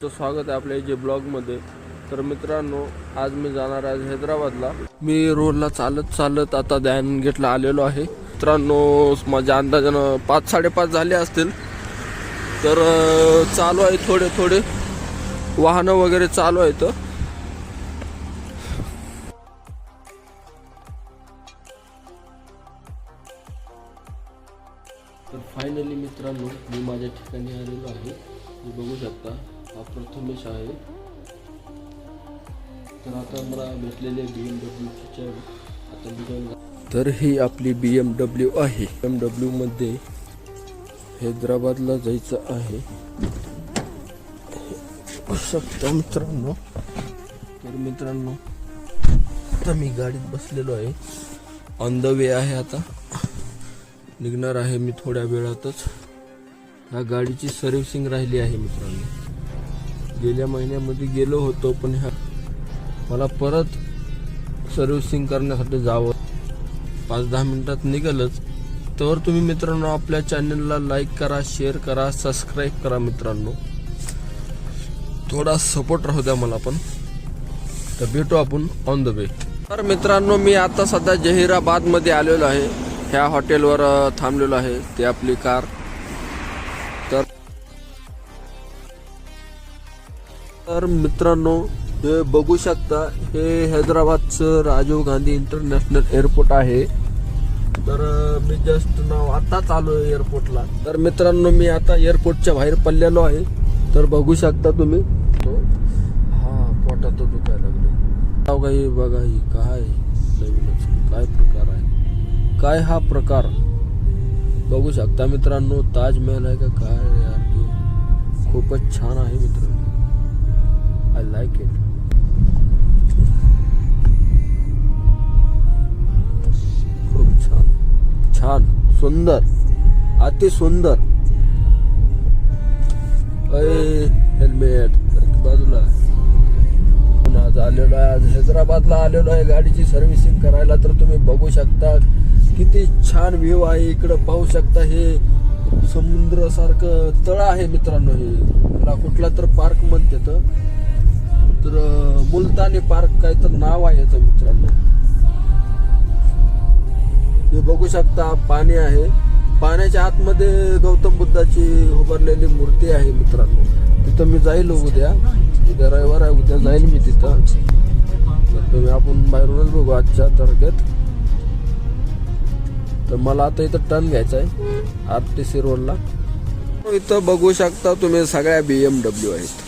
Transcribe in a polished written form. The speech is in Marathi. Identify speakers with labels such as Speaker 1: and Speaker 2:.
Speaker 1: स्वागत आहे आपल्या जे ब्लॉगमध्ये. तर मित्रांनो, आज मी जाणार आहे हैदराबादला. मी रोडला चालत आता ध्यान गेटला आलेलो आहे. मित्रांनो, माझ्या अंदाजानं 5-5:30 झाले असतील. तर चालू आहे थोडे वाहनं वगैरे चालू आहेत. तर फायनली मित्रांनो, मी माझ्या ठिकाणी आलेलो आहे. तुम्ही बघू शकता, हा प्रथमेश आहे. तर आता मला भेटलेली BMW ची चावी. आता मी तर ही आपली BMW आहे. BMW मध्ये हैदराबादला जायचं आहे. बघू शकता मित्रांनो. तर मित्रांनो, आता मी गाडीत बसलेलो आहे. ऑन द वे आहे. आता निघणार आहे मी थोड्या वेळातच. ह्या गाडीची सर्व्हिसिंग राहिली आहे मित्रांनो. गेल्या महिन्यामध्ये गेलो होतो, पण मला परत सर्व्हिसिंग करण्यासाठी जावं. 5-10 मिनिटात निघालच. तर तुम्ही मित्रांनो आपल्या चॅनलला लाईक करा, शेअर करा, सबस्क्राईब करा मित्रांनो. थोडा सपोर्ट राहू द्या मला पण. तर भेटू आपण ऑन द वे. तर मित्रांनो, मी आता सध्या जहिराबाद मध्ये आलेलो आहे. ह्या हॉटेलवर थांबलेलो आहे. ते आपली कार. तर मित्रांनो, हे बघू शकता, हे हैदराबादचं राजीव गांधी इंटरनॅशनल एअरपोर्ट आहे. तर मी जस्ट आताच आलो एअरपोर्टला. तर मित्रांनो, मी आता एअरपोर्टच्या बाहेर पडलेलो आहे. तर बघू शकता तुम्ही. हा, पोटात दुखायला लागले. काही बघा, ही काय नवीनच काय प्रकार आहे. काय हा प्रकार बघू शकता मित्रांनो. ताजमहल आहे का काय यार. खूपच छान आहे मित्रांनो. I like it. खूप छान सुंदर, अति सुंदर. हेल्मेट बाजूला. आज आलेलो आहे, आज हैदराबादला आलेलो आहे गाडीची सर्व्हिसिंग करायला. तर तुम्ही बघू शकता किती छान व्ह्यू आहे. इकडं पाहू शकता, हे समुद्र सारखं तळ आहे मित्रांनो. हे त्याला कुठला तर पार्क म्हणतात. तर मुलतानी पार्क काय तर नाव आहे याचं मित्रांनो. हे बघू शकता, पाणी आहे. पाण्याच्या आतमध्ये गौतम बुद्धाची उभारलेली मूर्ती आहे मित्रांनो. तिथं मी जाईल उद्या रविवार आहे. उद्या जाईल मी तिथं. तर तुम्ही आपण बाहेरूनच बघू आजच्या तारखेत. तर मला आता इथं टर्न घ्यायचा आहे RTC रोडला. इथं बघू शकता तुम्ही, सगळ्या BMW आहेत.